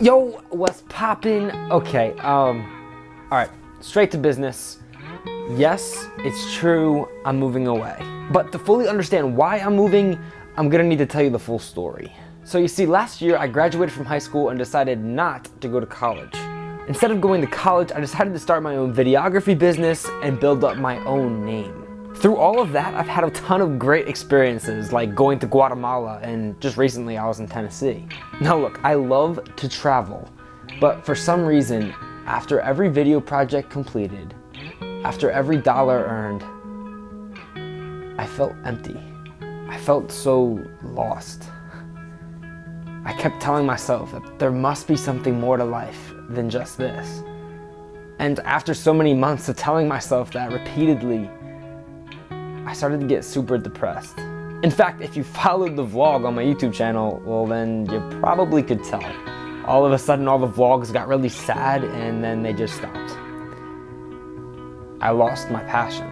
Yo, what's poppin'? Okay, alright, straight to business. Yes, it's true, I'm moving away. But to fully understand why I'm moving, I'm gonna need to tell you the full story. So you see, last year I graduated from high school and decided not to go to college. Instead of going to college, I decided to start my own videography business and build up my own name. Through all of that, I've had a ton of great experiences, like going to Guatemala, and just recently I was in Tennessee. Now look, I love to travel, but for some reason, after every video project completed, after every dollar earned, I felt empty. I felt so lost. I kept telling myself that there must be something more to life than just this. And after so many months of telling myself that repeatedly, I started to get super depressed. In fact, if you followed the vlog on my YouTube channel, well then you probably could tell. All of a sudden all the vlogs got really sad and then they just stopped. I lost my passion.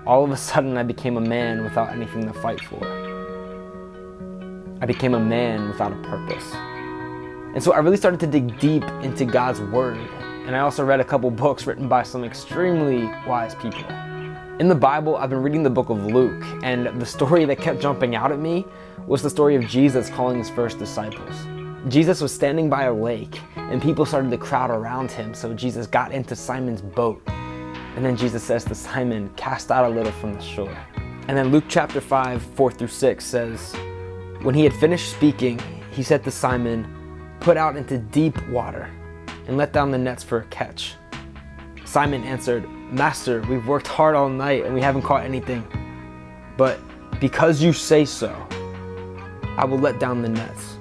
All of a sudden I became a man without anything to fight for. I became a man without a purpose. And so I really started to dig deep into God's word. And I also read a couple books written by some extremely wise people. In the Bible, I've been reading the book of Luke, and the story that kept jumping out at me was the story of Jesus calling his first disciples. Jesus was standing by a lake, and people started to crowd around him, so Jesus got into Simon's boat. And then Jesus says to Simon, "Cast out a little from the shore." And then Luke chapter 5, 4-6 says, "When he had finished speaking, he said to Simon, 'Put out into deep water, and let down the nets for a catch.' Simon answered, 'Master, we've worked hard all night and we haven't caught anything. But because you say so, I will let down the nets.'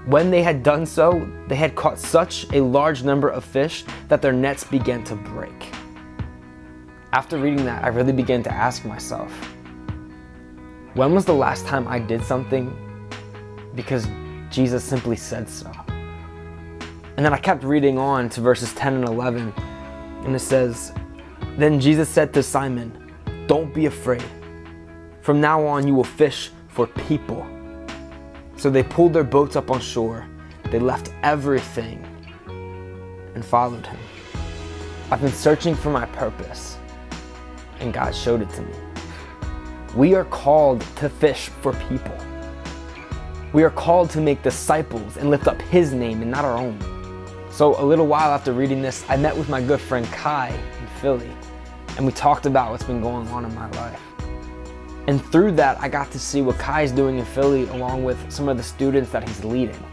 When they had done so, they had caught such a large number of fish that their nets began to break." After reading that, I really began to ask myself, when was the last time I did something because Jesus simply said so? And then I kept reading on to verses 10 and 11. And it says, "Then Jesus said to Simon, 'Don't be afraid. From now on you will fish for people.' So they pulled their boats up on shore. They left everything and followed him." I've been searching for my purpose, and God showed it to me. We are called to fish for people. We are called to make disciples and lift up his name and not our own. So a little while after reading this, I met with my good friend Kai in Philly, and we talked about what's been going on in my life. And through that, I got to see what Kai's doing in Philly along with some of the students that he's leading.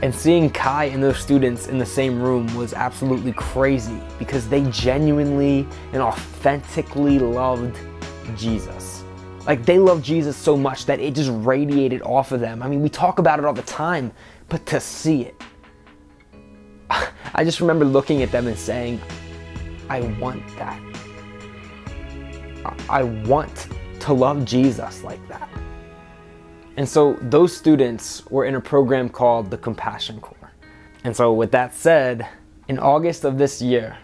And seeing Kai and those students in the same room was absolutely crazy because they genuinely and authentically loved Jesus. Like, they loved Jesus so much that it just radiated off of them. I mean, we talk about it all the time, but to see it, I just remember looking at them and saying, I want that. I want to love Jesus like that. And so those students were in a program called the Compassion Corps. And so with that said, in August of this year,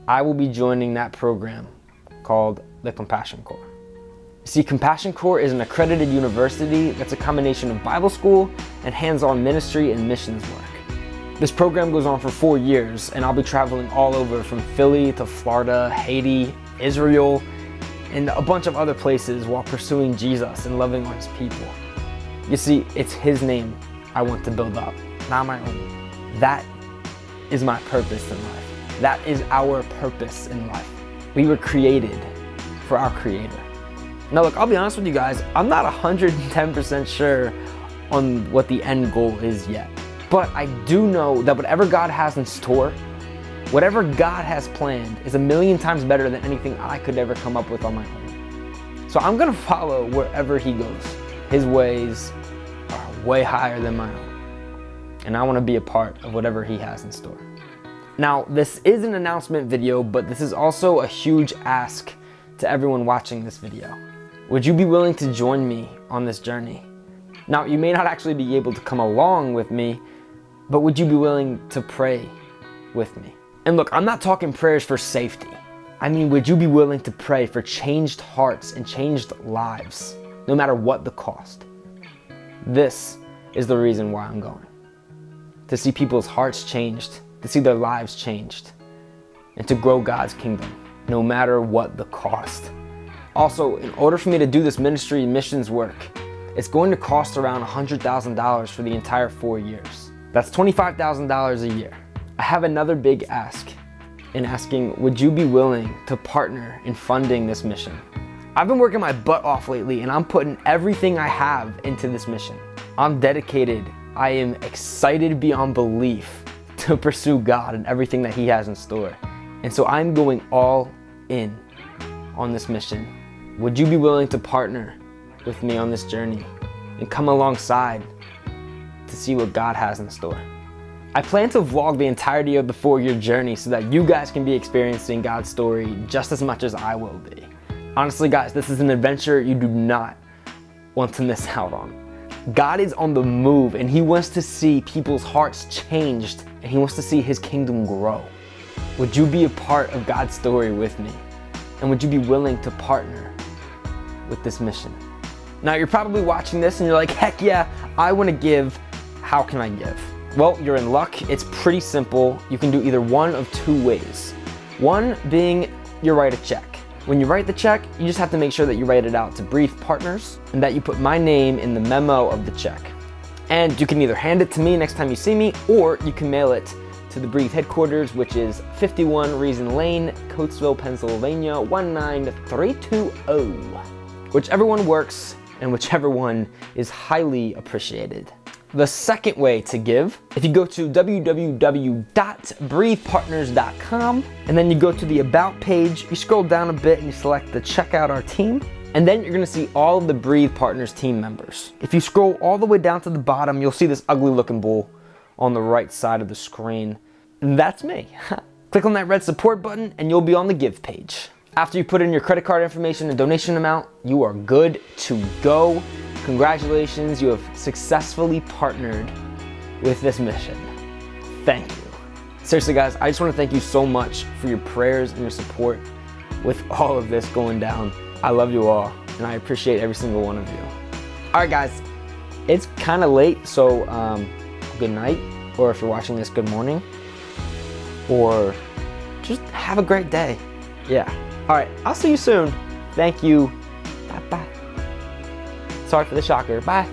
I will be joining that program called the Compassion Corps. See, Compassion Corps is an accredited university that's a combination of Bible school and hands-on ministry and missions work. This program goes on for 4 years, and I'll be traveling all over from Philly to Florida, Haiti, Israel, and a bunch of other places while pursuing Jesus and loving on his people. You see, it's his name I want to build up, not my own. That is my purpose in life. That is our purpose in life. We were created for our Creator. Now look, I'll be honest with you guys, I'm not 110% sure on what the end goal is yet. But I do know that whatever God has in store, whatever God has planned is a million times better than anything I could ever come up with on my own. So I'm gonna follow wherever he goes. His ways are way higher than my own. And I wanna be a part of whatever he has in store. Now, this is an announcement video, but this is also a huge ask to everyone watching this video. Would you be willing to join me on this journey? Now, you may not actually be able to come along with me, but would you be willing to pray with me? And look, I'm not talking prayers for safety. I mean, would you be willing to pray for changed hearts and changed lives, no matter what the cost? This is the reason why I'm going. to see people's hearts changed, to see their lives changed, and to grow God's kingdom, no matter what the cost. Also, in order for me to do this ministry and missions work, it's going to cost around $100,000 for the entire 4 years. That's $25,000 a year. I have another big ask in asking, would you be willing to partner in funding this mission? I've been working my butt off lately, and I'm putting everything I have into this mission. I'm dedicated. I am excited beyond belief to pursue God and everything that He has in store. And so I'm going all in on this mission. Would you be willing to partner with me on this journey and come alongside to see what God has in store? I plan to vlog the entirety of the 4-year journey so that you guys can be experiencing God's story just as much as I will be. Honestly, guys, this is an adventure you do not want to miss out on. God is on the move, and He wants to see people's hearts changed, and He wants to see His kingdom grow. Would you be a part of God's story with me? And would you be willing to partner with this mission? Now, you're probably watching this and you're like, heck yeah, I want to give. How can I give? Well, you're in luck. It's pretty simple. You can do either one of 2 ways. One being you write a check. When you write the check, you just have to make sure that you write it out to Breathe Partners and that you put my name in the memo of the check. And you can either hand it to me next time you see me, or you can mail it to the Breathe headquarters, which is 51 Reason Lane, Coatesville, Pennsylvania, 19320. Whichever one works and whichever one is highly appreciated. The second way to give, if you go to www.breathepartners.com and then you go to the About page, you scroll down a bit and you select the Check Out Our Team, and then you're gonna see all of the Breathe Partners team members. If you scroll all the way down to the bottom, you'll see this ugly looking bull on the right side of the screen. And that's me. Click on that red support button and you'll be on the Give page. After you put in your credit card information and donation amount, you are good to go. Congratulations, you have successfully partnered with this mission. Thank you. Seriously, guys, I just want to thank you so much for your prayers and your support with all of this going down. I love you all, and I appreciate every single one of you. All right, guys, it's kind of late, so good night, or if you're watching this, good morning, or just have a great day. Yeah. All right, I'll see you soon. Thank you. Bye-bye. Sorry for the shocker. Bye.